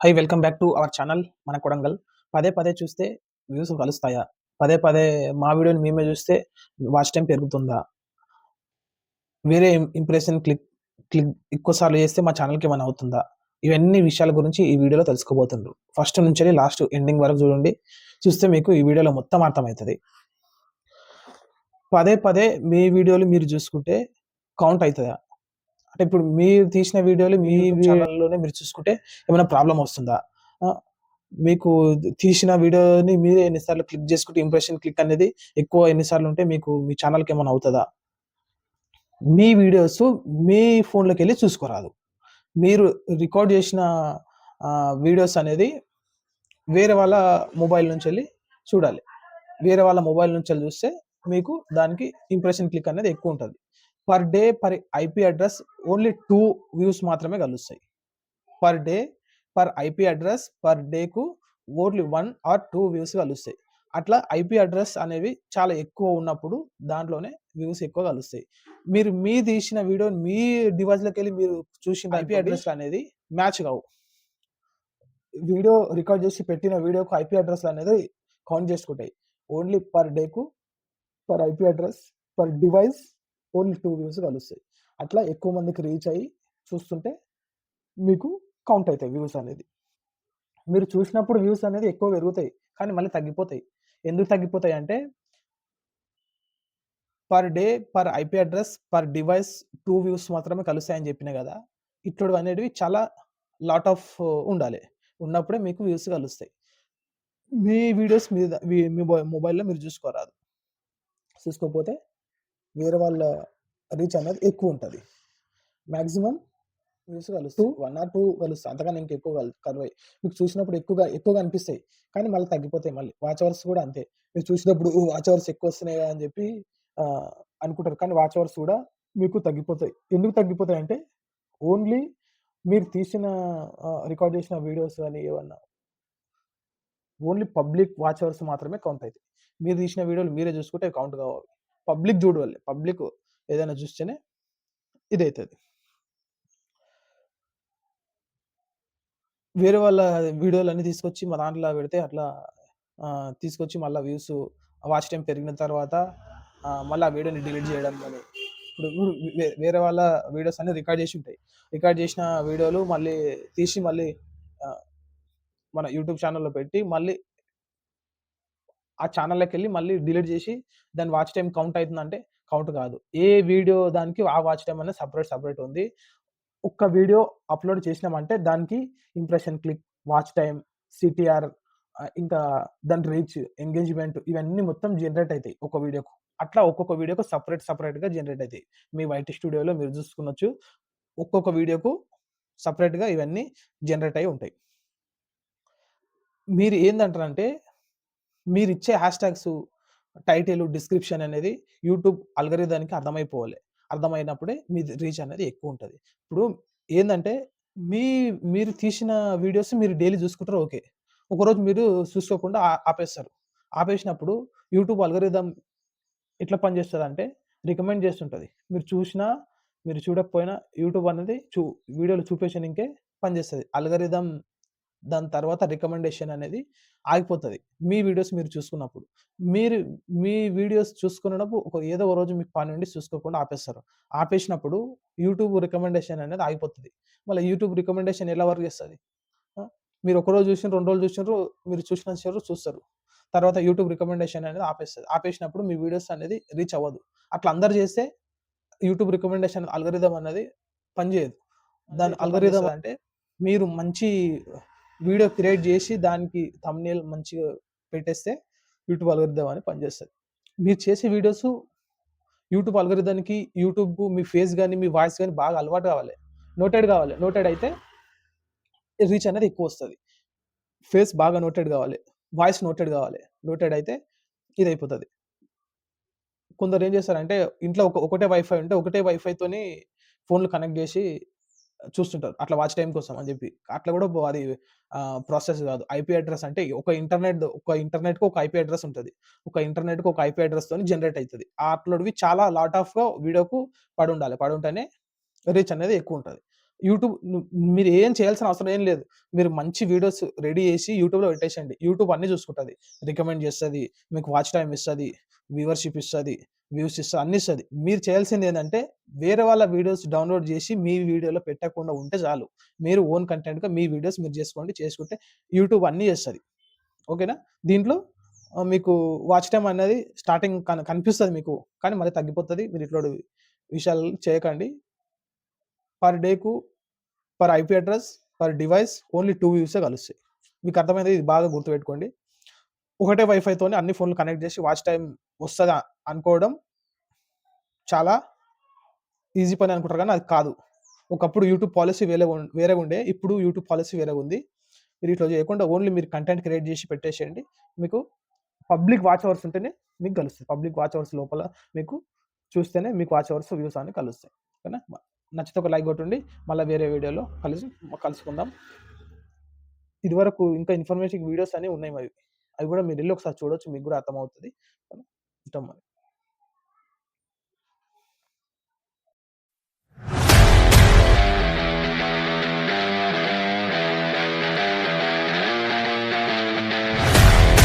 High welcome back to our channel మన కొడంగల్. పదే పదే చూస్తే వ్యూస్ కలుస్తాయా? పదే పదే మా వీడియోని మేమే చూస్తే వాచ్ టైం పెరుగుతుందా? వేరే ఇంప్రెషన్ క్లిక్ క్లిక్ ఎక్కువ సార్లు చేస్తే మా ఛానల్‌కి ఏమైనా అవుతుందా? ఇవన్నీ విషయాల గురించి ఈ వీడియోలో తెలుసుకోబోతుండ్రు. ఫస్ట్ నుంచెల్లి లాస్ట్ ఎండింగ్ వరకు చూడండి. చూస్తే మీకు ఈ వీడియోలో మొత్తం అర్థమైతది. పదే పదే మీ వీడియోలు మీరు చూసుకుంటే కౌంట్ అయితదా? అంటే ఇప్పుడు మీరు తీసిన వీడియోలు మీ ఛానల్‌లోనే మీరు చూసుకుంటే ఏమైనా ప్రాబ్లమ్ వస్తుందా? మీకు తీసిన వీడియోని మీరే ఎన్ని సార్లు క్లిక్ చేసుకుంటే ఇంప్రెషన్ క్లిక్ అనేది ఎక్కువ ఎన్ని సార్లు ఉంటే మీకు మీ ఛానల్‌కి ఏమైనా అవుతదా? మీ వీడియోస్ మీ ఫోన్‌లోకెళ్ళి చూసుకోరాదు. మీరు రికార్డ్ చేసిన వీడియోస్ అనేది వేరే వాళ్ళ మొబైల్ నుంచెళ్ళి చూడాలి. వేరే వాళ్ళ మొబైల్ నుంచెళ్ళి చూస్తే మీకు దానికి ఇంప్రెషన్ క్లిక్ అనేది ఎక్కువ ఉంటది. Per day per IP address only 2 views మాత్రమే కలుస్తాయి. Per day per IP address per డేకు ఓన్లీ 1 ఆర్ 2 వ్యూస్ కలుస్తాయి. అట్లా ఐపీ అడ్రెస్ అనేవి చాలా ఎక్కువ ఉన్నప్పుడు దాంట్లోనే వ్యూస్ ఎక్కువ కలుస్తాయి. మీరు తీసిన వీడియో మీ డివైస్‌లోకెళ్ళి మీరు చూసిన ఐపీ అడ్రెస్ అనేది మ్యాచ్ కావు. వీడియో రికార్డ్ చేసి పెట్టిన వీడియోకు ఐపీ అడ్రెస్ అనేది కౌంట్ చేసుకుంటాయి. ఓన్లీ పర్ డేకు per IP address per device only 2 views కలుస్తాయి. అట్లా ఎక్కువ మందికి రీచ్ అయ్యి చూస్తుంటే మీకు కౌంట్ అయితాయి వ్యూస్ అనేది. మీరు చూసినప్పుడు వ్యూస్ అనేది ఎక్కువ పెరుగుతాయి. కానీ మళ్ళీ తగ్గిపోతాయి. ఎందుకు తగ్గిపోతాయి అంటే per day per IP address per device 2 views మాత్రమే కలుస్తాయని చెప్పినా గదా! ఇటువంటివి అనేటివి చాలా లాట్ ఆఫ్ ఉండాలి. ఉన్నప్పుడే మీకు వ్యూస్ కలుస్తాయి. మీ వీడియోస్ మీద మీ మొబైల్‌లో మీరు చూసుకోరాదు. చూసుకోకపోతే వేరే వాళ్ళ రీచ్ అనేది ఎక్కువుంటది. మాక్సిమం వ్యూస్ కలుస్తాయి. 1 ఆర్ 2 కలుస్తాయి. అంతకన్నా ఇంకెక్కువ కలవయి. మీకు చూసినప్పుడు ఎక్కువగా అనిపిస్తాయి. కానీ మళ్ళీ తగ్గిపోతాయి మళ్ళీ. వాచ్ అవర్స్ కూడా అంతే. మీరు చూసినప్పుడు వాచ్ అవర్స్ ఎక్కువొస్తున్నాయి అని చెప్పి అనుకుంటారు. కానీ వాచ్ అవర్స్ కూడా మీకు తగ్గిపోతాయి. ఎందుకు తగ్గిపోతాయంటే ఓన్లీ మీరు తీసిన రికార్డ్ చేసిన వీడియోస్ గాని ఏవన్నా ఓన్లీ పబ్లిక్ వాచ్ అవర్స్ మాత్రమే కౌంట్ అయితాయి. మీరు తీసిన వీడియోలు మీరే చూసుకుంటే కౌంట్ కావు అవి. పబ్లిక్ చూడాలి. పబ్లిక్ ఏదైనా చూస్తేనే ఇదైతది. వేరే వాళ్ళ వీడియోలన్నీ తీసుకొచ్చి మా దాంట్లో పెడితే అట్లా తీసుకొచ్చి మళ్ళా వ్యూస్ వాచ్ టైమ్ పెరిగిన తర్వాత మళ్ళీ ఆ వీడియోని డిలీట్ చేయడం గాని, ఇప్పుడు వేరే వాళ్ళ వీడియోస్ అన్నీ రికార్డ్ చేసి ఉంటాయి. రికార్డ్ చేసిన వీడియోలు మళ్ళీ తీసి మళ్ళీ ఆహ్, మన యూట్యూబ్ ఛానెల్‌లో పెట్టి మళ్ళీ ఆ ఛానెల్‌లోకెళ్ళి మళ్ళీ డిలీట్ చేసి దాని వాచ్ టైమ్ కౌంట్ అయితుందంటే కౌంట్ కాదు. ఏ వీడియో దానికి ఆ వాచ్ టైమ్ అనేది సెపరేట్ ఉంది. ఒక్క వీడియో అప్‌లోడ్ చేసినామంటే దానికి ఇంప్రెషన్ క్లిక్, వాచ్ టైమ్, సీటీఆర్ ఇంకా దాని రీచ్, ఎంగేజ్‌మెంట్ ఇవన్నీ మొత్తం జనరేట్ అయితాయి ఒక వీడియోకు. అట్లా ఒక్కొక్క వీడియోకు సెపరేట్‌గా జనరేట్ అయితాయి. మీ వైటీ స్టూడియోలో మీరు చూసుకొనొచ్చు. ఒక్కొక్క వీడియోకు సెపరేట్‌గా ఇవన్నీ జనరేట్ అయ్యి ఉంటాయి. మీరు ఏందంటారంటే మీరిచ్చే హ్యాష్‌ట్యాగ్స్, టైటిల్, డిస్క్రిప్షన్ అనేది యూట్యూబ్ అల్గోరిథంకి అర్థమైపోవాలి. అర్థమైనప్పుడే మీది రీచ్ అనేది ఎక్కువుంటది. ఇప్పుడు ఏందంటే మీ మీరు తీసిన వీడియోస్ మీరు డైలీ చూసుకుంటారు ఓకే. ఒకరోజు మీరు చూసుకోకుండా ఆపేస్తారు. ఆపేసినప్పుడు యూట్యూబ్ అల్గోరిథం ఎట్లా పనిచేస్తదంటే రికమెండ్ చేస్తుంటది. మీరు చూసినా, మీరు చూడకపోయినా యూట్యూబ్ అనేది వీడియోలు చూపించనీకే పనిచేస్తది. అల్గోరిథం దాని తర్వాత రికమెండేషన్ అనేది ఆగిపోతది. మీ వీడియోస్ మీరు చూసుకున్నప్పుడు. మీరు మీ వీడియోస్ చూసుకున్నప్పుడు ఏదో ఒక రోజు మీకు పనుండి చూసుకోకుండా ఆపేస్తారు. ఆపేసినప్పుడు యూట్యూబ్ రికమెండేషన్ అనేది ఆగిపోతది. మళ్ళీ యూట్యూబ్ రికమెండేషన్ ఎలా వర్క్ చేస్తది? ఆ! మీరు ఒకరోజు చూసిండ్రు, 2 రోజులు చూసిండ్రు, మీరు చూసినంత సేపు చూస్తారు. తర్వాత యూట్యూబ్ రికమెండేషన్ అనేది ఆపేస్తది. ఆపేసినప్పుడు మీ వీడియోస్ అనేది రీచ్ అవ్వదు. అట్లా అందరూ చేస్తే యూట్యూబ్ రికమెండేషన్ అల్గోరిథం అనేది పనిచేయదు. దాని అల్గోరిథం అంటే మీరు మంచి వీడియో క్రియేట్ చేసి దానికి థంబ్‌నెయిల్ మంచిగా పెట్టేస్తే యూట్యూబ్ అల్గోరిథం అని పనిచేస్తది. మీరు చేసే వీడియోస్ యూట్యూబ్ అల్గోరిథంకి, యూట్యూబ్‌కు మీ ఫేస్ గాని, మీ వాయిస్ గాని బాగా అలవాటు కావాలి. నోటెడ్ కావాలి. నోటెడ్ అయితే రీచ్ అనేది ఎక్కువొస్తది. ఫేస్ బాగా నోటెడ్ కావాలి. వాయిస్ నోటెడ్ కావాలి. నోటెడ్ అయితే ఇదైపోతది. కొందరేం చేస్తారంటే ఇంట్లో ఒకటే వైఫై ఉంటే ఒకటే వైఫైతోని ఫోన్‌లు కనెక్ట్ చేసి చూస్తుంటారు. అట్లా వాచ్ టైమ్ కోసం అని చెప్పి. అట్లా కూడా అది ప్రాసెస్ కాదు. ఐపీ అడ్రెస్ అంటే ఒక ఇంటర్నెట్‌కి ఒక ఐపీ అడ్రెస్ ఉంటది. ఒక ఇంటర్నెట్‌కి ఒక ఐపీ అడ్రెస్‌తోని జనరేట్ అయితది. అట్లోటివి చాలా లాట్ ఆఫ్‌గా వీడియోకు పడుండాలి. పడుంటేనే రీచ్ అనేది ఎక్కువుంటది. యూట్యూబ్ మీరు ఏం చేయాల్సిన అవసరం ఏం లేదు. మీరు మంచి వీడియోస్ రెడీ చేసి యూట్యూబ్‌లో పెట్టేసేయండి. యూట్యూబ్ అన్నీ చూసుకుంటది. రికమెండ్ చేస్తది. మీకు వాచ్ టైమ్ ఇస్తది. వ్యూవర్‌షిప్ ఇస్తది. వ్యూస్ ఇస్తది. అన్నీ ఇస్తది. మీరు చేయాల్సిందేందంటే వేరే వాళ్ళ వీడియోస్ డౌన్‌లోడ్ చేసి మీ వీడియోలో పెట్టకుండా ఉంటే చాలు. మీరు ఓన్ కంటెంట్‌గా మీ వీడియోస్ మీరు చేసుకోండి. చేసుకుంటే యూట్యూబ్ అన్నీ చేస్తది. ఓకేనా? దీంట్లో మీకు వాచ్ టైమ్ అనేది స్టార్టింగ్ కనిపిస్తది మీకు. కానీ మళ్ళీ తగ్గిపోతది. మీరు ఇట్లాంటి విషయాలు చేయకండి. పర్ డేకు per IP address, per device only 2 వ్యూసే కలుస్తాయి. మీకు అర్థమైందా? ఇది బాగా గుర్తుపెట్టుకోండి. ఒకటే వైఫైతోని అన్ని ఫోన్‌లు కనెక్ట్ చేసి వాచ్ టైమ్ వస్తదా అనుకోవడం చాలా ఈజీ పని అనుకుంటారు గానీ అది కాదు. ఒకప్పుడు యూట్యూబ్ పాలిసీ వేరేగుండే. ఇప్పుడు యూట్యూబ్ పాలిసీ వేరేగుంది. మీరు ఇట్లా చేయకుండా ఓన్లీ మీరు కంటెంట్ క్రియేట్ చేసి పెట్టేసేయండి. మీకు పబ్లిక్ వాచ్ అవర్స్ ఉంటేనే మీకు కలుస్తాయి. పబ్లిక్ వాచ్ అవర్స్ లోపల మీకు చూస్తేనే మీకు వాచ్ అవర్స్, వ్యూస్ అన్ని కలుస్తాయి. ఓకేనా? నచ్చితే ఒక లైక్ కొట్టండి. మళ్ళా వేరే వీడియోలో కలుసుకుందాం. ఇదివరకు ఇంకా ఇన్ఫర్మేటివ్ వీడియోస్ అన్ని ఉన్నాయి మరి. అవి కూడా మీరెళ్లి ఒకసారి చూడొచ్చు. మీకు కూడా అర్థమవుతది. ఉంటాం మరి.